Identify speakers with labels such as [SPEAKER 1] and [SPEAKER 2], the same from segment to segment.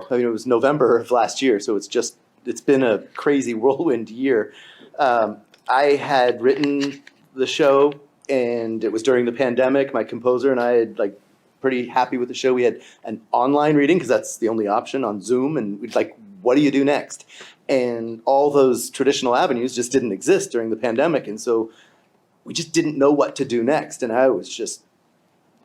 [SPEAKER 1] I mean, it was November of last year, so it's been a crazy whirlwind year. I had written the show, and it was during the pandemic. My composer and I had pretty happy with the show. We had an online reading because that's the only option on Zoom, and we'd what do you do next? And all those traditional avenues just didn't exist during the pandemic, and so we just didn't know what to do next, and I was just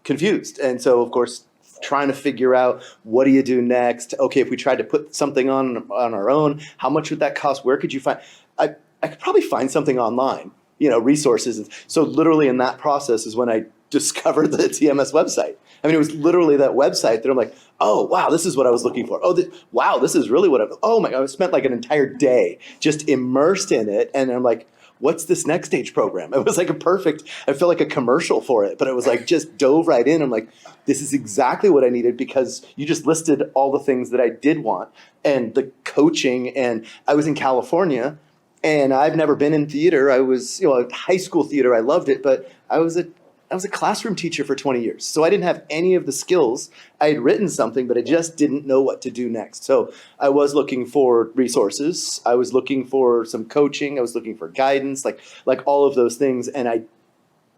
[SPEAKER 1] confused. And so, of course, trying to figure out what do you do next? Okay, if we tried to put something on our own, how much would that cost? Where could you find? I could probably find something online, resources. So literally in that process is when I discovered the TMS website. I mean, it was literally that website that I'm like, oh, wow, this is what I was looking for. Oh, wow, this is really what oh my God, I spent an entire day just immersed in it. And I'm like, what's this NextStage program? It was a perfect, I felt like a commercial for it, but it was just dove right in. I'm like, this is exactly what I needed because you just listed all the things that I did want and the coaching. And I was in California and I've never been in theater. I was, high school theater. I loved it, but I was a classroom teacher for 20 years. So I didn't have any of the skills. I had written something, but I just didn't know what to do next. So I was looking for resources. I was looking for some coaching. I was looking for guidance, like all of those things. And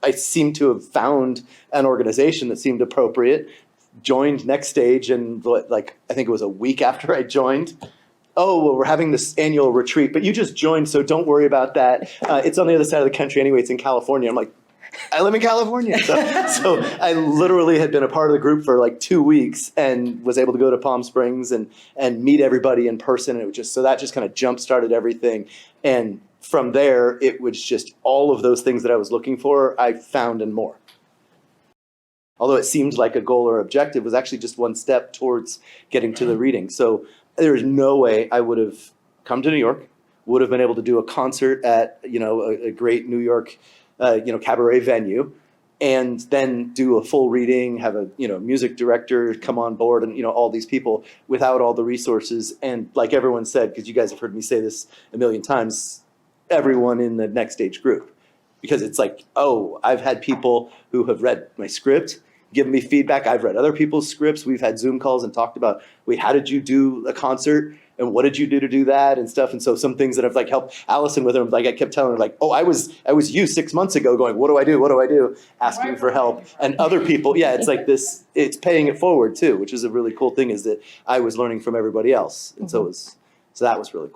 [SPEAKER 1] I seemed to have found an organization that seemed appropriate, joined NextStage, and I think it was a week after I joined, oh, well, we're having this annual retreat, but you just joined, so don't worry about that. It's on the other side of the country anyway. It's in California. I'm like, I live in California. So I literally had been a part of the group for 2 weeks and was able to go to Palm Springs and meet everybody in person. And it was that just kind of jump-started everything. And from there, it was just all of those things that I was looking for, I found and more. Although it seemed like a goal or objective, it was actually just one step towards getting to the reading. So there is no way I would have come to New York, would have been able to do a concert at a great New York cabaret venue, and then do a full reading, have a music director come on board, and all these people without all the resources. And like everyone said, because you guys have heard me say this a million times, everyone in the NextStage group, because it's oh, I've had people who have read my script, given me feedback. I've read other people's scripts. We've had Zoom calls and talked about, wait, how did you do a concert? And what did you do to do that and stuff? And so some things that I've helped Allison with her, I kept telling her oh, I was you 6 months ago going, what do I do? What do I do? Asking for help. And other people, yeah, it's this, it's paying it forward too, which is a really cool thing, is that I was learning from everybody else. And so that was really cool.